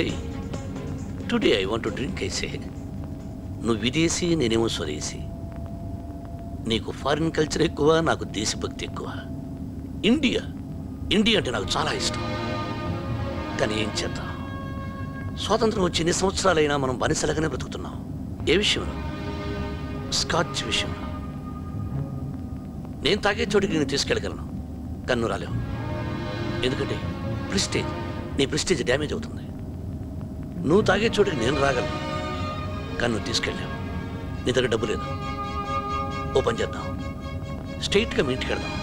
ఏయ్ today I want to drink ఐసే. నువ్వు విదేశీ, నేనేమో స్వదేశీ. నీకు ఫారిన్ కల్చర్ ఎక్కువ, నాకు దేశభక్తి ఎక్కువ. ఇండియా ఇండియా అంటే నాకు చాలా ఇష్టం. కానీ ఏం చేద్దాం, స్వాతంత్రం వచ్చి ఎన్ని సంవత్సరాలైనా మనం బానిసలాగానే బ్రతుకుతున్నాం. ఏ విషయంలో? స్కాచ్ విషయంలో. నేను తాగే చోటికి నేను తీసుకెళ్ళగలను, కన్ను రాలేవు. ఎందుకంటే ప్రిస్టేజ్, నీ ప్రిస్టేజ్ డ్యామేజ్ అవుతుంది. నువ్వు తాగే చోటికి నేను రాగలను, కన్ను తీసుకెళ్ళావు. నీ దగ్గర డబ్బు లేదు. ఓ పని చేద్దాం, స్ట్రైట్గా మీ ఇంటికి వెళ్దాం.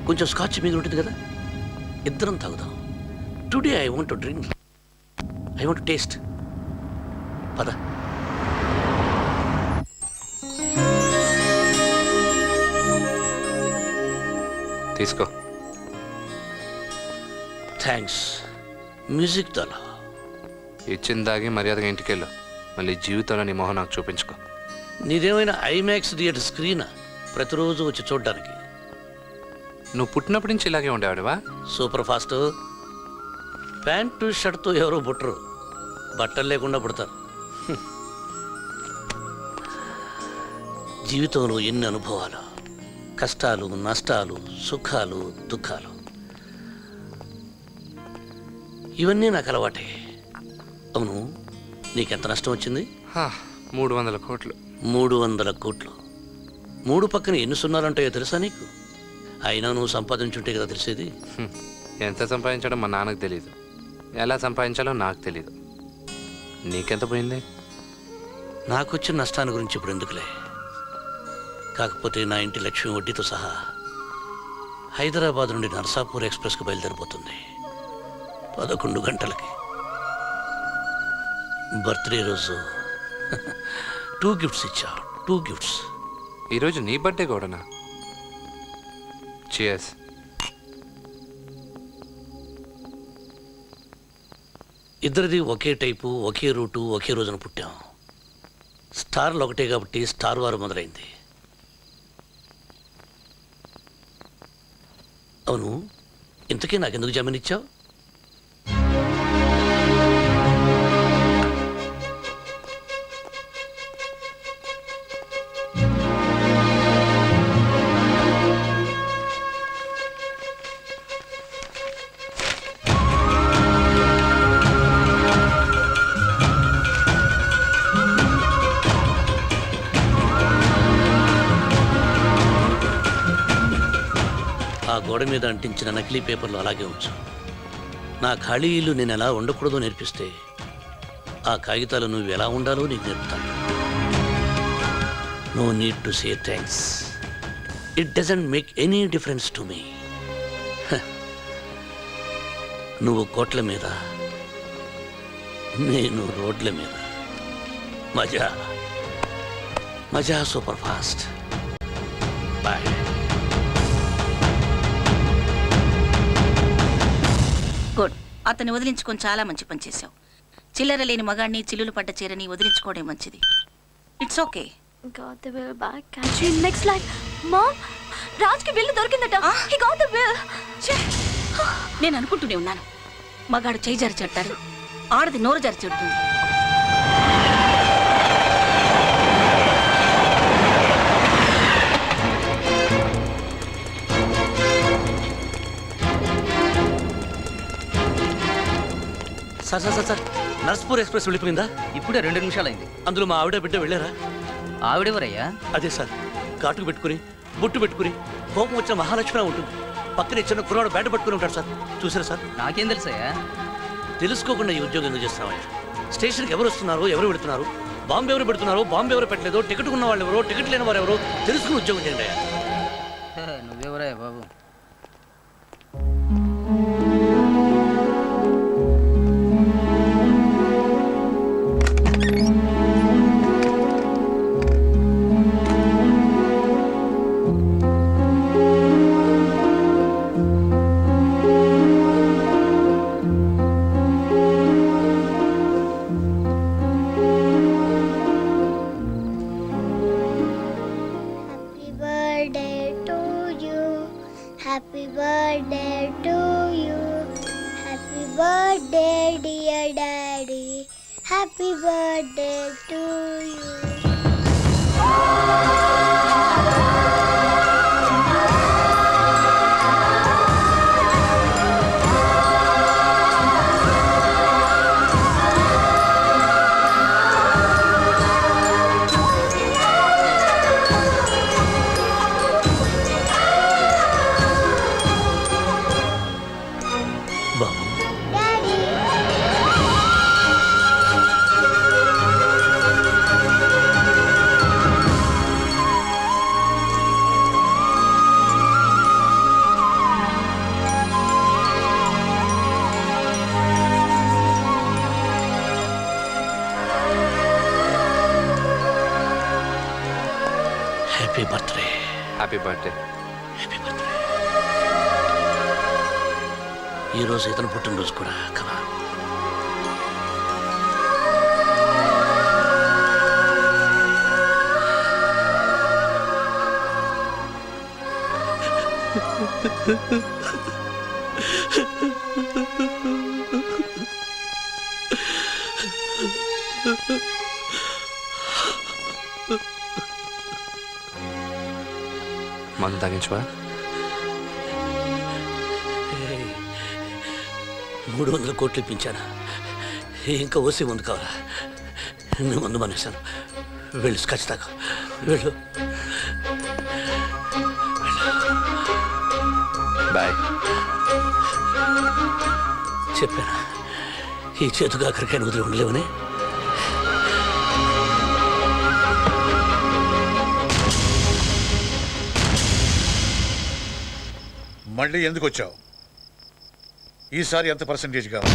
కొంచెం స్కాచ్ మీద ఉంటుంది కదా, ఇద్దరం తాగుదాం. Today I want to drink, I want to taste. పద. తీసుకో. థ్యాంక్స్. మ్యూజిక్ దలా ఇచ్చిన దాగి మర్యాదగా ఇంటికి వెళ్ళు. మళ్ళీ జీవితంలో నీ మొహం నాకు చూపించుకో. నీదేమైనా ఐమాక్స్ థియేటర్ స్క్రీనా ప్రతిరోజు వచ్చి చూడ్డానికి? నువ్వు పుట్టినప్పటి నుంచి ఇలాగే ఉండేవాడివా? Super fast. ప్యాంటు షర్ట్తో ఎవరో పుట్టరు, బట్టలు లేకుండా పుడతారు. జీవితంలో ఎన్ని అనుభవాలు, కష్టాలు, నష్టాలు, సుఖాలు, దుఃఖాలు, ఇవన్నీ నాకు అలవాటే. అవును, నీకెంత నష్టం వచ్చింది? 300 కోట్లు. 300 కోట్లు. 3 పక్కన ఎన్ని సున్నాలుంటాయో తెలుసా నీకు? అయినా నువ్వు సంపాదించుంటే కదా తెలిసేది. ఎంత సంపాదించడం మా నాన్నకు తెలీదు, ఎలా సంపాదించాలో నాకు తెలీదు. నీకెంత పోయింది? నాకు వచ్చిన నష్టాన్ని గురించి ఇప్పుడు ఎందుకులే. కాకపోతే నా ఇంటి లక్ష్మి వడ్డీతో సహా హైదరాబాద్ నుండి నర్సాపూర్ ఎక్స్ప్రెస్కి బయలుదేరిపోతుంది 11 గంటలకి. బర్త్డే రోజు 2 గిఫ్ట్స్ ఇచ్చావు. 2 గిఫ్ట్స్. ఈరోజు నీ బర్త్డే కూడానా? చియర్స్. ఇద్దరిది ఒకే టైపు, ఒకే రూటు, ఒకే రోజున పుట్టాం. స్టార్లు ఒకటే కాబట్టి స్టార్ వారు మొదలైంది. అవును, ఇంతకీ నాకెందుకు జామీన్ ఇచ్చావు? ఆ గోడ మీద అంటించిన నకిలీ పేపర్లు అలాగే ఉంచు. నా ఖాళీ ఇల్లు నేను ఎలా ఉండకూడదో నేర్పిస్తే ఆ కాగితాలు నువ్వు ఎలా ఉండాలో నీకు నేర్పుతాను. No need to say thanks. It doesn't make any difference to me. నువ్వు కోట్ల మీద, నేను రోడ్ల మీద. మజా మజా సూపర్ ఫాస్ట్. బాయ్. గుడ్. అతన్ని వదిలించుకొని చాలా మంచి పని చేశావు. చిల్లర లేని మగాడిని, చిల్లులు పడ్డ చీరని వదిలించుకోవడం మంచిది. It's okay. Got the bill back. Catch you in next line. Mom, రాజ్కి బిల్లు దొరికిందట. He got the bill. నేను అనుకుంటూనే ఉన్నాను, మగాడు చేయి జారి చెడతాడు, ఆడది నోరు జారి చెడుతుంది. Sir sir sir sir, Narsapur express వెళ్ళిపోయిందా? ఇప్పుడే 2 నిమిషాలైంది. అందులో మా ఆవిడ బిడ్డ వెళ్ళారా? ఆవిడెవరయ్యా? అదే సార్, కాటుకు పెట్టుకుని, బొట్టు పెట్టుకుని, కోపం వచ్చిన మహాలక్ష్మి ఉంటుంది. పక్కనే చిన్న కుర్రాడు బ్యాట్ పట్టుకుని ఉంటాడు సార్. చూసారా సార్? నాకేం తెలుసయ్యా? తెలుసుకోకుండా ఈ ఉద్యోగం ఎందుకు చేస్తున్నామయ్యా? స్టేషన్కి ఎవరు వస్తున్నారో, ఎవరు పెడుతున్నారు, బాంబు ఎవరు పెడుతున్నారో, బాంబు ఎవరు పెట్టలేదో, టికెట్ ఉన్న వాళ్ళు ఎవరో, టికెట్ లేని వారు ఎవరో తెలుసుకుని ఉద్యోగం చేయండి అయ్యా. నువ్వెవరయ్యా బాబు? dear daddy, happy birthday to you. Babu Daddy. Happy birthday. Happy birthday. Happy birthday. ఈరోజు ఇతను పుట్టినరోజు కూడా కదా. మందు తాగించవా? 300 కోట్లు ఇప్పించాను. ఇంకా ఓసి ముందు కావాలా? నేను ముందు మానేశాను. వెళ్ళు స్కాచ్ తాగు. వెళ్ళు. బాయ్. చెప్పాను ఈ చేతుగా అక్కడికైనా వదిలి ఉండలేవని. మళ్ళీ ఎందుకు వచ్చావు? ఈసారి ఎంత పర్సంటేజ్ కావాలి?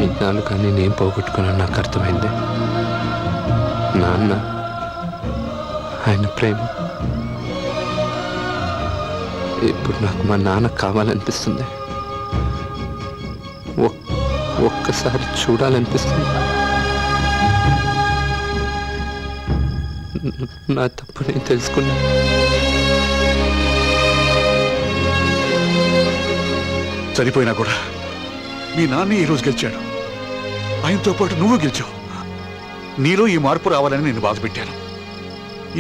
ఇన్నాళ్ళు కానీ నేను పోగొట్టుకున్నాను. నాకు అర్థమైంది. నాన్న, ఆయన ప్రేమ. ఇప్పుడు నాకు మా నాన్న కావాలనిపిస్తుంది. ఒక్కసారి చూడాలనిపిస్తుంది. నా తప్పు నేను తెలుసుకున్నా. చనిపోయినా కూడా మీ నాన్న ఈరోజు గెలిచాడు. ఆయనతో పాటు నువ్వు గెలిచావు. నీలో ఈ మార్పు రావాలని నేను బాధ పెట్టాను.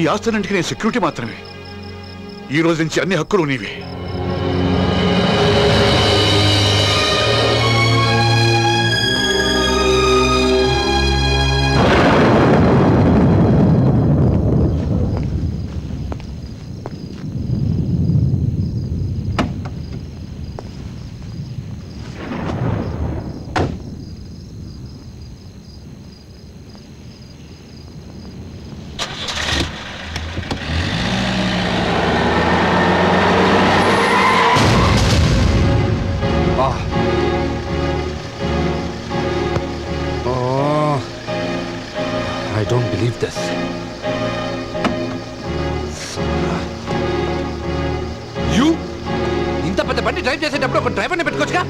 ఈ ఆస్తులన్నింటికి నేను సెక్యూరిటీ మాత్రమే. ఈ రోజు నుంచి అన్ని హక్కులు నీవే. I don't believe this. You? ఇంత పెద్ద బండి డ్రైవ్ చేసేటప్పుడు ఒక డ్రైవర్ని పెట్టుకోవచ్చుగా?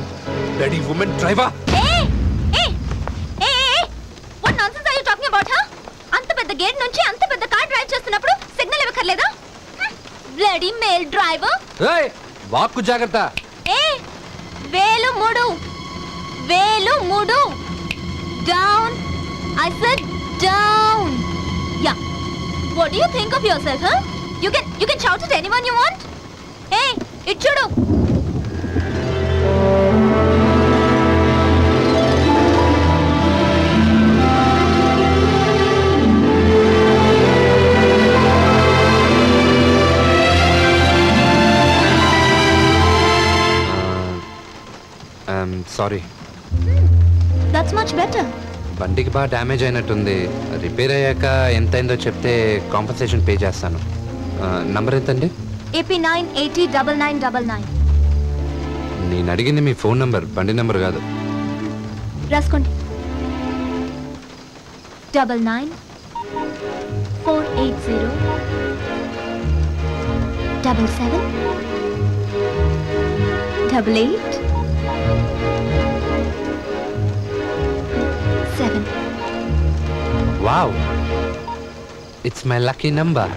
Bloody woman driver. What nonsense are you talking about, huh? అంత పెద్ద గేట్ నుంచి అంత పెద్ద కార్ డ్రైవ్ చేస్తున్నప్పుడు signal ఇవ్వక్కర్లేదా? Bloody male driver. Hey, వాక్కు జాగ్రత్త. వేలు మూడు. Down. I said down. Yeah. What do you think of yourself, huh? You can shout at anyone you want. Hey, it chudu. I'm sorry. That's much better. బండికి బాగా damage అయినట్టుంది. Repair అయ్యాక ఎంత అయిందో చెప్తే కాంపన్సేషన్ పే చేస్తాను. Number ఎంతండి? AP9809999. నేను అడిగింది మీ ఫోన్ నంబర్, బండి నంబర్ కాదు. రాసుకోండి. 99 480 77 88 7. Wow, it's my lucky number.